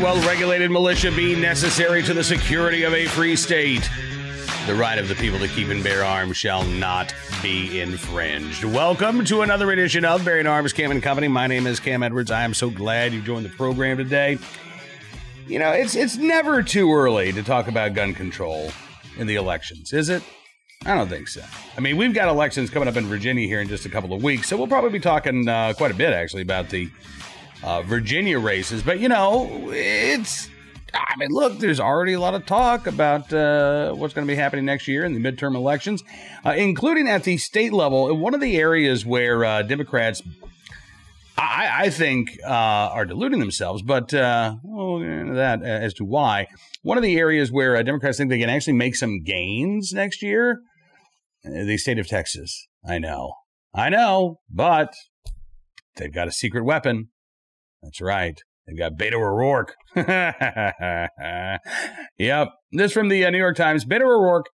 well-regulated militia be necessary to the security of a free state, the right of the people to keep and bear arms shall not be infringed. Welcome to another edition of Bearing Arms, Cam and Company. My name is Cam Edwards. I am so glad you joined the program today. You know, it's never too early to talk about gun control in the elections, is it? I don't think so. I mean, we've got elections coming up in Virginia here in just a couple of weeks, so we'll probably be talking quite a bit, actually, about the Virginia races. But, you know, look, there's already a lot of talk about what's going to be happening next year in the midterm elections, including at the state level. One of the areas where Democrats, I think, are deluding themselves, but we'll get into that as to why. One of the areas where Democrats think they can actually make some gains next year, the state of Texas. I know, but they've got a secret weapon. That's right. They've got Beto O'Rourke. Yep. This from the New York Times. Beto O'Rourke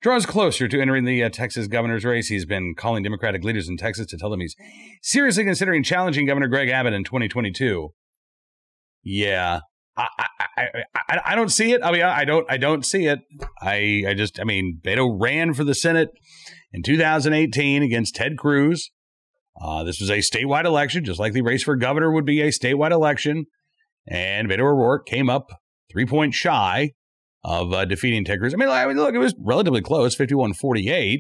draws closer to entering the Texas governor's race. He's been calling Democratic leaders in Texas to tell them he's seriously considering challenging Governor Greg Abbott in 2022. Yeah. I don't see it. I mean, I don't see it. Beto ran for the Senate in 2018 against Ted Cruz. This was a statewide election, just like the race for governor would be a statewide election. And Beto O'Rourke came up 3 points shy of defeating Ted Cruz. I mean, look, it was relatively close, 51-48.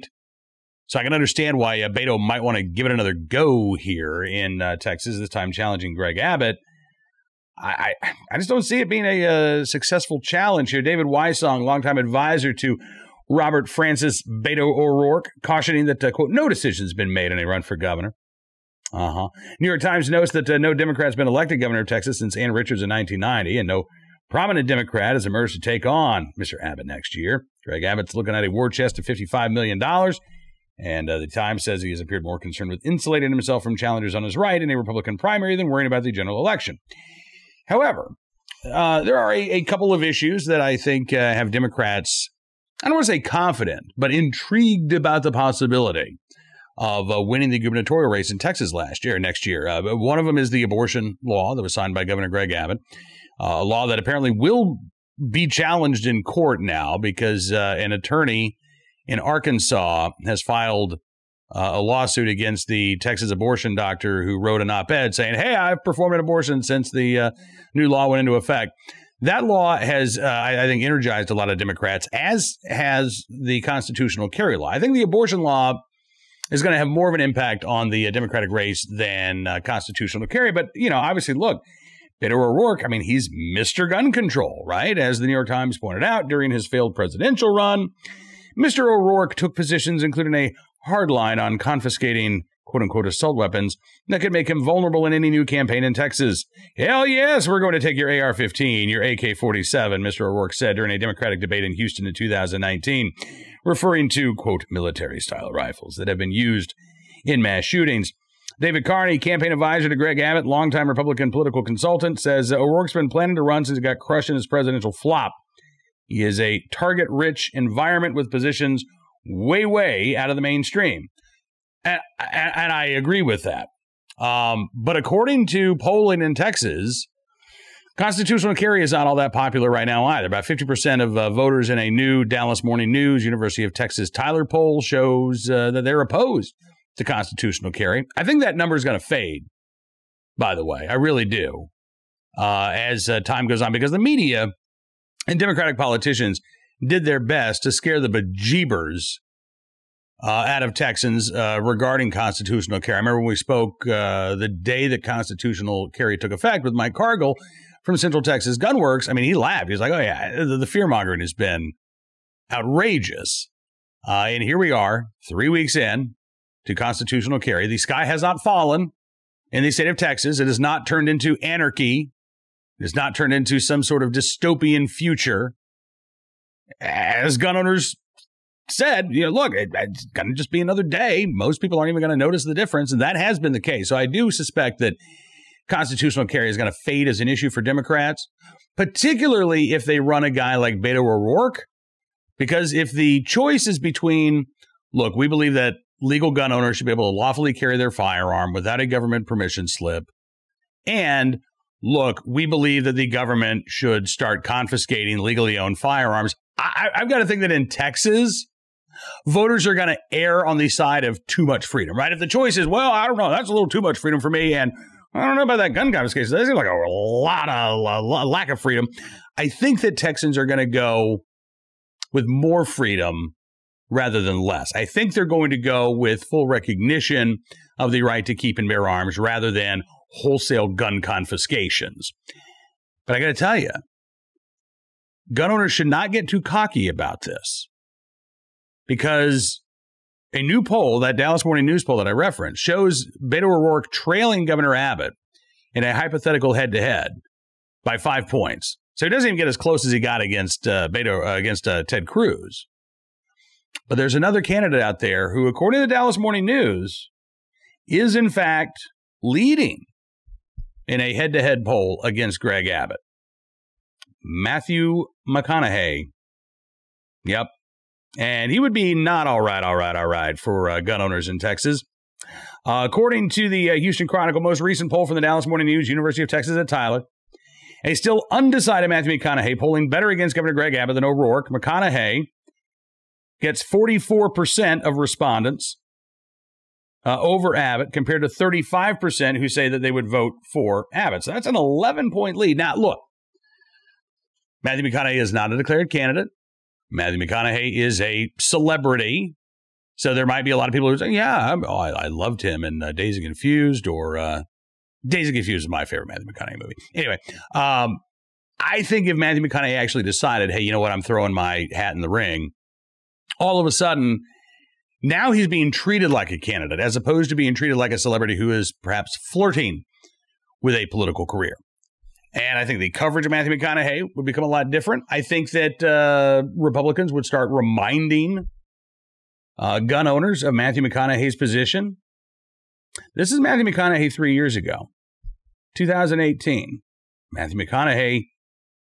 So I can understand why Beto might want to give it another go here in Texas, this time challenging Greg Abbott. I just don't see it being a successful challenge here. David Wysong, longtime advisor to Robert Francis Beto O'Rourke, cautioning that, quote, no decision's been made on a run for governor. New York Times notes that no Democrat's been elected governor of Texas since Ann Richards in 1990, and no prominent Democrat has emerged to take on Mr. Abbott next year. Greg Abbott's looking at a war chest of $55 million, and the Times says he has appeared more concerned with insulating himself from challengers on his right in a Republican primary than worrying about the general election. However, there are a couple of issues that I think have Democrats, I don't want to say confident, but intrigued about the possibility of winning the gubernatorial race in Texas next year. One of them is the abortion law that was signed by Governor Greg Abbott, a law that apparently will be challenged in court now because an attorney in Arkansas has filed a lawsuit against the Texas abortion doctor who wrote an op-ed saying, hey, I've performed an abortion since the new law went into effect. That law has, I think, energized a lot of Democrats, as has the constitutional carry law. I think the abortion law is going to have more of an impact on the Democratic race than constitutional carry. But, you know, obviously, look, Beto O'Rourke, I mean, he's Mr. Gun Control, right? As the New York Times pointed out during his failed presidential run, Mr. O'Rourke took positions including a hard line on confiscating quote-unquote assault weapons that could make him vulnerable in any new campaign in Texas. Hell yes, we're going to take your AR-15, your AK-47, Mr. O'Rourke said during a Democratic debate in Houston in 2019, referring to, quote, military-style rifles that have been used in mass shootings. David Carney, campaign advisor to Greg Abbott, longtime Republican political consultant, says O'Rourke's been planning to run since he got crushed in his presidential flop. He is a target-rich environment with positions way out of the mainstream. And I agree with that. But according to polling in Texas, constitutional carry is not all that popular right now either. About 50% of voters in a new Dallas Morning News, University of Texas Tyler poll shows that they're opposed to constitutional carry. I think that number is going to fade, by the way. I really do, as time goes on, because the media and Democratic politicians did their best to scare the bejeebers out of Texans regarding constitutional carry. I remember when we spoke the day that constitutional carry took effect with Mike Cargill from Central Texas Gunworks. I mean, he laughed. He was like, oh, yeah, the fear-mongering has been outrageous. And here we are, 3 weeks in to constitutional carry. The sky has not fallen in the state of Texas. It has not turned into anarchy. It has not turned into some sort of dystopian future. As gun owners said, you know, look, it's going to just be another day. Most people aren't even going to notice the difference, and that has been the case. So I do suspect that constitutional carry is going to fade as an issue for Democrats, particularly if they run a guy like Beto O'Rourke, because if the choice is between, look, we believe that legal gun owners should be able to lawfully carry their firearm without a government permission slip, and look, we believe that the government should start confiscating legally owned firearms. I've got to think that in Texas, voters are going to err on the side of too much freedom, right? If the choice is, well, I don't know, that's a little too much freedom for me, and I don't know about that gun confiscation. That seems like a lot of lack of freedom. I think that Texans are going to go with more freedom rather than less. I think they're going to go with full recognition of the right to keep and bear arms rather than wholesale gun confiscations. But I got to tell you, gun owners should not get too cocky about this, because a new poll, that Dallas Morning News poll that I referenced, shows Beto O'Rourke trailing Governor Abbott in a hypothetical head-to-head by 5 points. So he doesn't even get as close as he got against Ted Cruz. But there's another candidate out there who, according to the Dallas Morning News, is in fact leading in a head-to-head poll against Greg Abbott. Matthew McConaughey. Yep. And he would be not all right for gun owners in Texas. According to the Houston Chronicle, most recent poll from the Dallas Morning News, University of Texas at Tyler, a still undecided Matthew McConaughey polling better against Governor Greg Abbott than O'Rourke. McConaughey gets 44% of respondents over Abbott, compared to 35% who say that they would vote for Abbott. So that's an 11-point lead. Now, look, Matthew McConaughey is not a declared candidate. Matthew McConaughey is a celebrity. So there might be a lot of people who say, yeah, I loved him in Dazed and Confused, or Dazed and Confused is my favorite Matthew McConaughey movie. Anyway, I think if Matthew McConaughey actually decided, hey, you know what, I'm throwing my hat in the ring, all of a sudden, now he's being treated like a candidate as opposed to being treated like a celebrity who is perhaps flirting with a political career. And I think the coverage of Matthew McConaughey would become a lot different. I think that Republicans would start reminding gun owners of Matthew McConaughey's position. This is Matthew McConaughey 3 years ago, 2018. Matthew McConaughey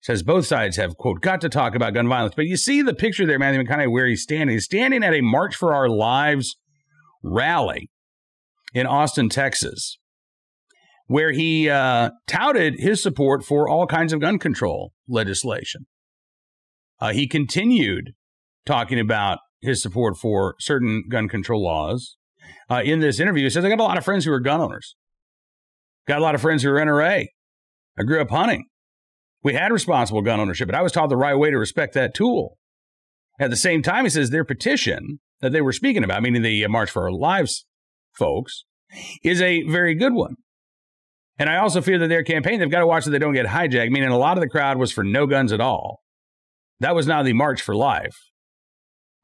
says both sides have, quote, got to talk about gun violence. But you see the picture there, Matthew McConaughey, where he's standing. He's standing at a March for Our Lives rally in Austin, Texas, where he touted his support for all kinds of gun control legislation. He continued talking about his support for certain gun control laws. In this interview, he says, I got a lot of friends who are gun owners. Got a lot of friends who are NRA. I grew up hunting. We had responsible gun ownership, but I was taught the right way to respect that tool. At the same time, he says their petition that they were speaking about, meaning the March for Our Lives folks, is a very good one. And I also fear that their campaign, they've got to watch that they don't get hijacked, meaning a lot of the crowd was for no guns at all. That was not the March for Life.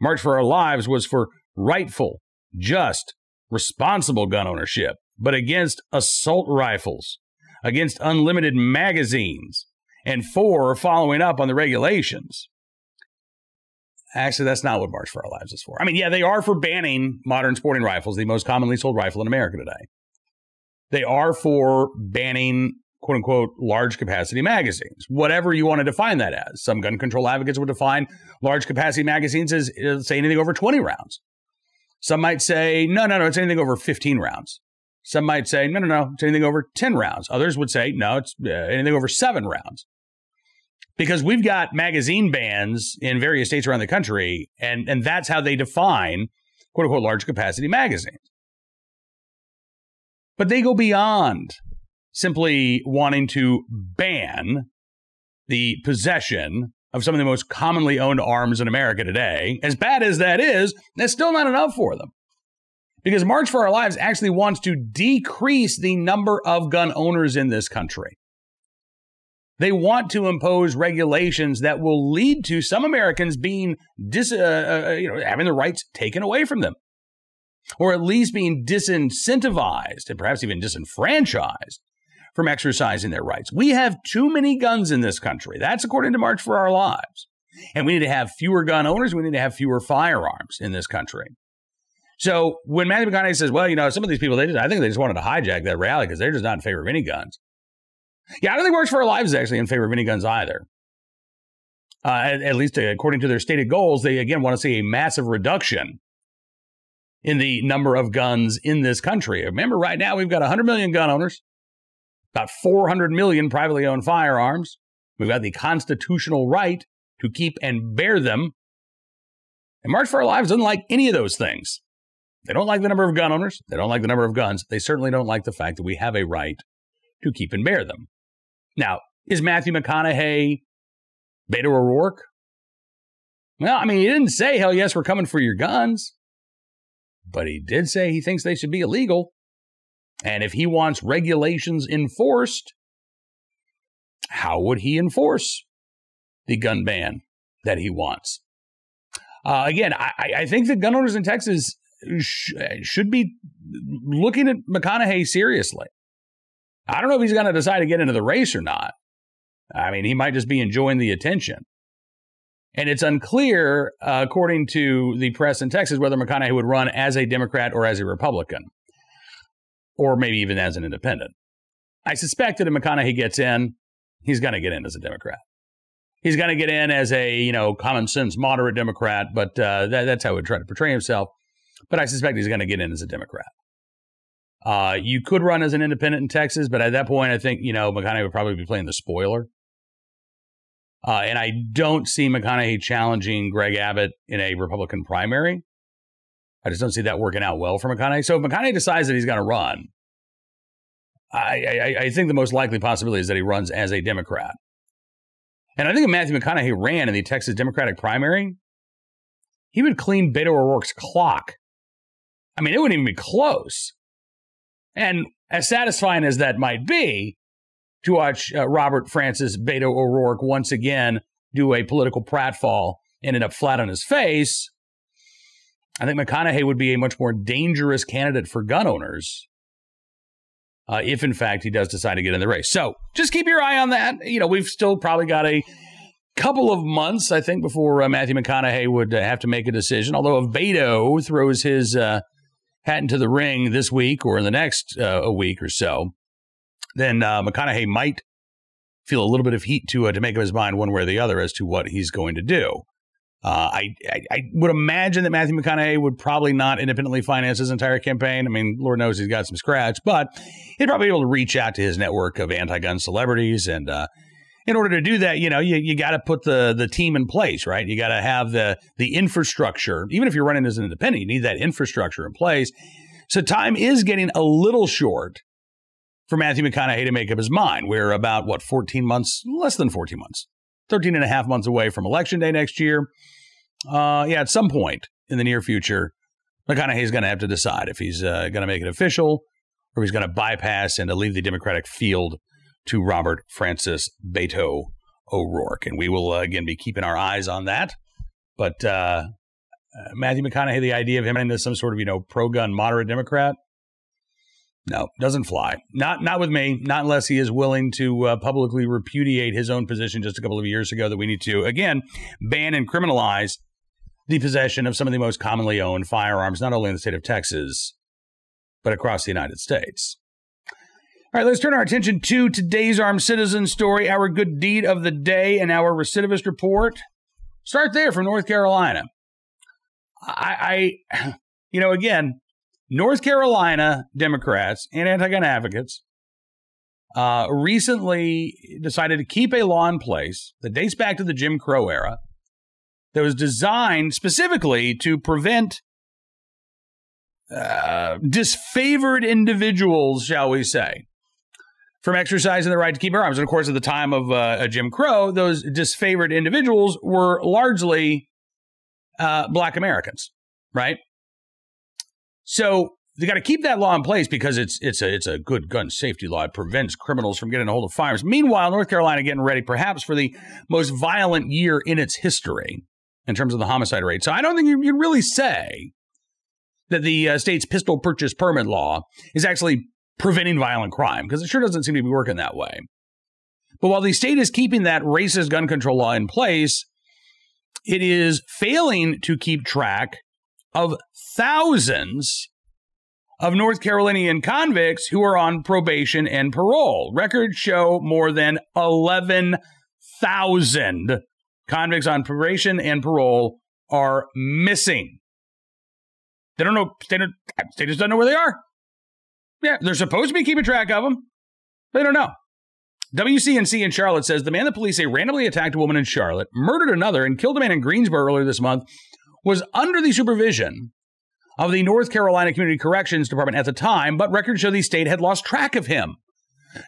March for Our Lives was for rightful, just, responsible gun ownership, but against assault rifles, against unlimited magazines, and for following up on the regulations. Actually, that's not what March for Our Lives is for. I mean, yeah, they are for banning modern sporting rifles, the most commonly sold rifle in America today. They are for banning, quote unquote, large capacity magazines, whatever you want to define that as. Some gun control advocates would define large capacity magazines as, say, anything over 20 rounds. Some might say, no, it's anything over 15 rounds. Some might say, no, it's anything over 10 rounds. Others would say, no, it's anything over 7 rounds. Because we've got magazine bans in various states around the country, and that's how they define, quote unquote, large capacity magazines. But they go beyond simply wanting to ban the possession of some of the most commonly owned arms in America today. As bad as that is, that's still not enough for them. Because March for Our Lives actually wants to decrease the number of gun owners in this country. They want to impose regulations that will lead to some Americans being having their rights taken away from them, or at least being disincentivized and perhaps even disenfranchised from exercising their rights. We have too many guns in this country. That's according to March for Our Lives. And we need to have fewer gun owners. We need to have fewer firearms in this country. So when Matthew McConaughey says, well, some of these people, I think they just wanted to hijack that rally because they're just not in favor of any guns. Yeah, I don't think March for Our Lives is actually in favor of any guns either. At least according to their stated goals, they, again, want to see a massive reduction in the number of guns in this country. Remember, right now, we've got 100 million gun owners, About 400 million privately owned firearms. We've got the constitutional right to keep and bear them. And March for Our Lives doesn't like any of those things. They don't like the number of gun owners. They don't like the number of guns. They certainly don't like the fact that we have a right to keep and bear them. Now, is Matthew McConaughey Beto O'Rourke? Well, I mean, he didn't say, hell yes, we're coming for your guns. But he did say he thinks they should be illegal. And if he wants regulations enforced, how would he enforce the gun ban that he wants? Again, I think the gun owners in Texas should be looking at McConaughey seriously. I don't know if he's going to decide to get into the race or not. I mean, he might just be enjoying the attention. And it's unclear, according to the press in Texas, whether McConaughey would run as a Democrat or as a Republican, or maybe even as an independent. I suspect that if McConaughey gets in, he's going to get in as a Democrat. He's going to get in as a, common sense, moderate Democrat, but that's how he would try to portray himself. But I suspect he's going to get in as a Democrat. You could run as an independent in Texas, but at that point, I think, McConaughey would probably be playing the spoiler. And I don't see McConaughey challenging Greg Abbott in a Republican primary. I just don't see that working out well for McConaughey. So if McConaughey decides that he's going to run, I think the most likely possibility is that he runs as a Democrat. And I think if Matthew McConaughey ran in the Texas Democratic primary, he would clean Beto O'Rourke's clock. I mean, it wouldn't even be close. And as satisfying as that might be, to watch Robert Francis Beto O'Rourke once again do a political pratfall and end up flat on his face, I think McConaughey would be a much more dangerous candidate for gun owners if, in fact, he does decide to get in the race. So just keep your eye on that. We've still probably got a couple of months, I think, before Matthew McConaughey would have to make a decision. Although if Beto throws his hat into the ring this week or in the next a week or so, then McConaughey might feel a little bit of heat to make up his mind one way or the other as to what he's going to do. I would imagine that Matthew McConaughey would probably not independently finance his entire campaign. I mean, Lord knows he's got some scratch, but he'd probably be able to reach out to his network of anti-gun celebrities. And in order to do that, you got to put the team in place, right? You got to have the infrastructure. Even if you're running as an independent, you need that infrastructure in place. So time is getting a little short for Matthew McConaughey to make up his mind. We're about, 14 months, less than 14 months, 13 and a half months away from Election Day next year. At some point in the near future, McConaughey is going to have to decide if he's going to make it official or he's going to bypass and leave the Democratic field to Robert Francis Beto O'Rourke. And we will, again, be keeping our eyes on that. But Matthew McConaughey, the idea of him into some sort of, pro-gun moderate Democrat, no, doesn't fly. Not with me. Not unless he is willing to publicly repudiate his own position just a couple of years ago that we need to, again, ban and criminalize the possession of some of the most commonly owned firearms, not only in the state of Texas, but across the United States. All right, let's turn our attention to today's Armed Citizen story, our good deed of the day, and our recidivist report. Start there from North Carolina. Again, North Carolina Democrats and anti-gun advocates recently decided to keep a law in place that dates back to the Jim Crow era that was designed specifically to prevent disfavored individuals, shall we say, from exercising the right to keep arms. And of course, at the time of Jim Crow, those disfavored individuals were largely Black Americans, right? So they got to keep that law in place because it's a good gun safety law. It prevents criminals from getting a hold of firearms. Meanwhile, North Carolina getting ready perhaps for the most violent year in its history in terms of the homicide rate. So I don't think you'd really say that the state's pistol purchase permit law is actually preventing violent crime, because it sure doesn't seem to be working that way. But while the state is keeping that racist gun control law in place, it is failing to keep track of thousands of North Carolinian convicts who are on probation and parole. Records show more than 11,000 convicts on probation and parole are missing. They don't know, state just doesn't know where they are. Yeah, they're supposed to be keeping track of them. They don't know. WCNC in Charlotte says the man the police say randomly attacked a woman in Charlotte, murdered another, and killed a man in Greensboro earlier this month was under the supervision of the North Carolina Community Corrections Department at the time, but records show the state had lost track of him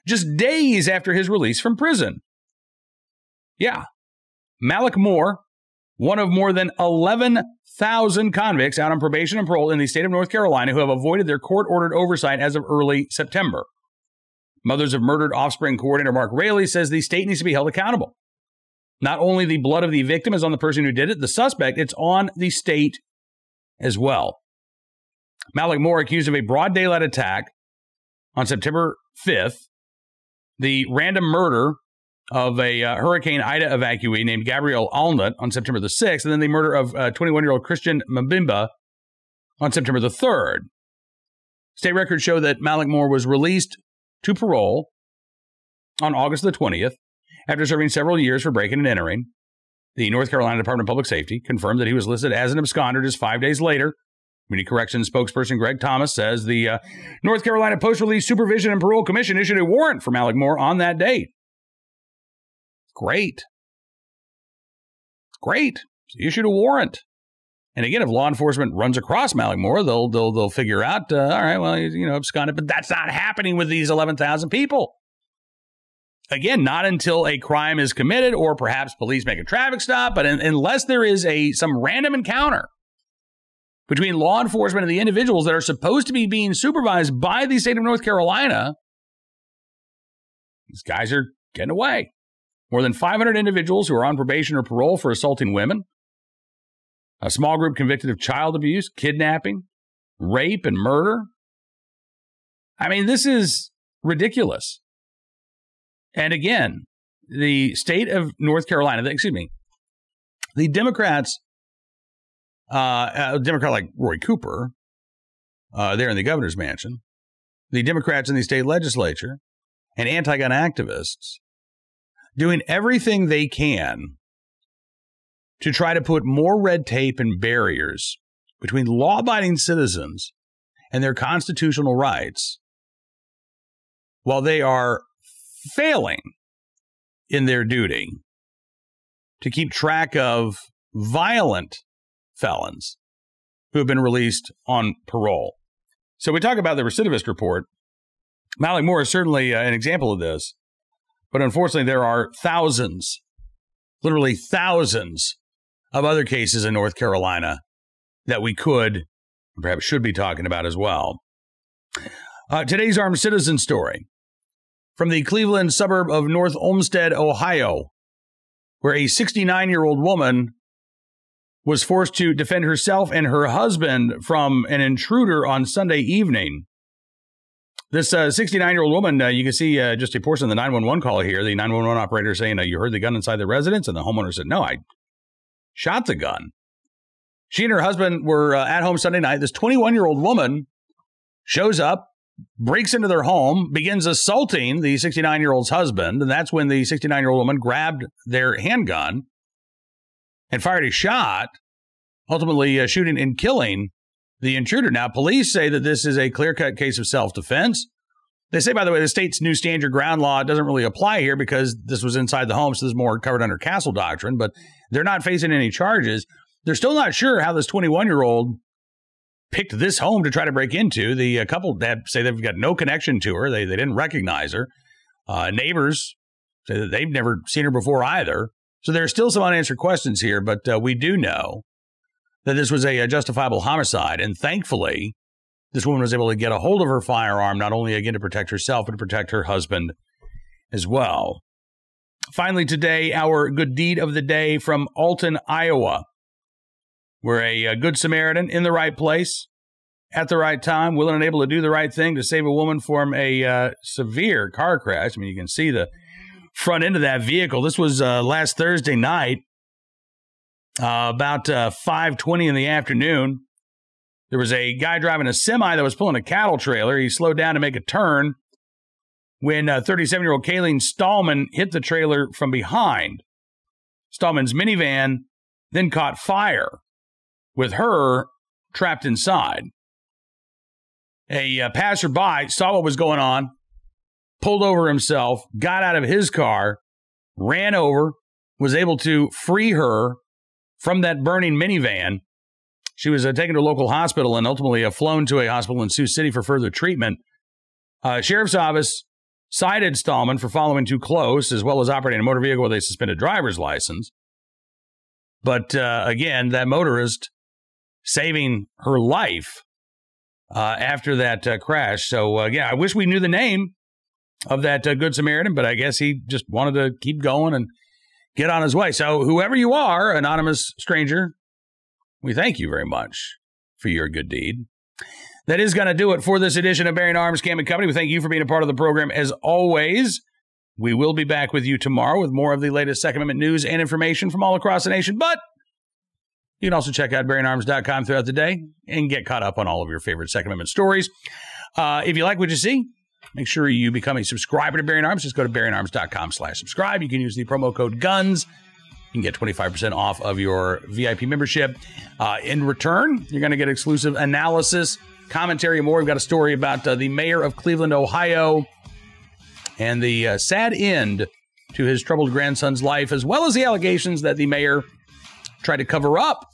just days after his release from prison. Yeah. Malik Moore, one of more than 11,000 convicts out on probation and parole in the state of North Carolina who have avoided their court-ordered oversight as of early September. Mothers of Murdered Offspring coordinator Mark Raley says the state needs to be held accountable. Not only the blood of the victim is on the person who did it, the suspect, it's on the state as well. Malik Moore accused of a broad daylight attack on September 5th, the random murder of a Hurricane Ida evacuee named Gabrielle Alnut on September the 6th, and then the murder of 21-year-old Christian Mbimba on September the 3rd. State records show that Malik Moore was released to parole on August the 20th after serving several years for breaking and entering. The North Carolina Department of Public Safety confirmed that he was listed as an absconder just 5 days later. Community Corrections spokesperson Greg Thomas says the North Carolina Post-Release Supervision and Parole Commission issued a warrant for Malik Moore on that date. Great. Great. So issued a warrant. And again, if law enforcement runs across Malik Moore, they'll figure out, all right, well, absconded. But that's not happening with these 11,000 people. Again, not until a crime is committed or perhaps police make a traffic stop, but unless there is some random encounter between law enforcement and the individuals that are supposed to be being supervised by the state of North Carolina, these guys are getting away. More than 500 individuals who are on probation or parole for assaulting women. A small group convicted of child abuse, kidnapping, rape, and murder. I mean, this is ridiculous. And again, the state of North Carolina, the Democrats, a Democrat like Roy Cooper, there in the governor's mansion, the Democrats in the state legislature, and anti-gun activists doing everything they can to try to put more red tape and barriers between law-abiding citizens and their constitutional rights, while they are failing in their duty to keep track of violent felons who have been released on parole. So we talk about the recidivist report. Malik Moore is certainly an example of this, but unfortunately there are thousands, literally thousands, of other cases in North Carolina that we could, and perhaps should be talking about as well. Today's armed citizen story from the Cleveland suburb of North Olmsted, Ohio, where a 69-year-old woman was forced to defend herself and her husband from an intruder on Sunday evening. This 69-year-old woman, you can see just a portion of the 911 call here. The 911 operator saying, you heard the gun inside the residence? And the homeowner said, no, I shot the gun. She and her husband were at home Sunday night. This 21-year-old woman shows up, breaks into their home, begins assaulting the 69-year-old's husband. And that's when the 69-year-old woman grabbed their handgun and fired a shot, ultimately shooting and killing the intruder. Now, police say that this is a clear-cut case of self-defense. They say, by the way, the state's new stand your ground law doesn't really apply here because this was inside the home, so this is more covered under castle doctrine, but they're not facing any charges. They're still not sure how this 21-year-old picked this home to try to break into. The couple say they've got no connection to her. They didn't recognize her. Neighbors say that they've never seen her before either. So there are still some unanswered questions here, but we do know that this was a justifiable homicide, and thankfully, this woman was able to get a hold of her firearm, not only again to protect herself, but to protect her husband as well. Finally today, our good deed of the day from Alton, Iowa, where a good Samaritan in the right place at the right time, willing and able to do the right thing to save a woman from a severe car crash. I mean, you can see the front end of that vehicle. This was last Thursday night, about 5:20 in the afternoon. There was a guy driving a semi that was pulling a cattle trailer. He slowed down to make a turn when 37-year-old Kayleen Stallman hit the trailer from behind. Stallman's minivan then caught fire, with her trapped inside. A passerby saw what was going on, pulled over himself, got out of his car, ran over, was able to free her from that burning minivan. She was taken to a local hospital and ultimately flown to a hospital in Sioux City for further treatment. Sheriff's office cited Stallman for following too close, as well as operating a motor vehicle with a suspended driver's license. But again, that motorist saving her life after that crash. So, yeah, I wish we knew the name of that Good Samaritan, but I guess he just wanted to keep going and get on his way. So whoever you are, anonymous stranger, we thank you very much for your good deed. That is going to do it for this edition of Bearing Arms Cam & Company. We thank you for being a part of the program as always. We will be back with you tomorrow with more of the latest Second Amendment news and information from all across the nation. But you can also check out bearingarms.com throughout the day and get caught up on all of your favorite Second Amendment stories. If you like what you see, make sure you become a subscriber to Bearing Arms. Just go to bearingarms.com/subscribe. You can use the promo code GUNS. You can get 25% off of your VIP membership. In return, you're going to get exclusive analysis, commentary, and more. We've got a story about the mayor of Cleveland, Ohio, and the sad end to his troubled grandson's life, as well as the allegations that the mayor tried to cover up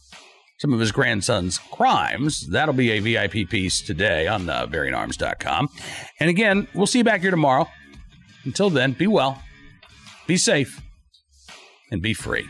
some of his grandson's crimes. That'll be a VIP piece today on bearingarms.com. And again, we'll see you back here tomorrow. Until then, be well, be safe, and be free.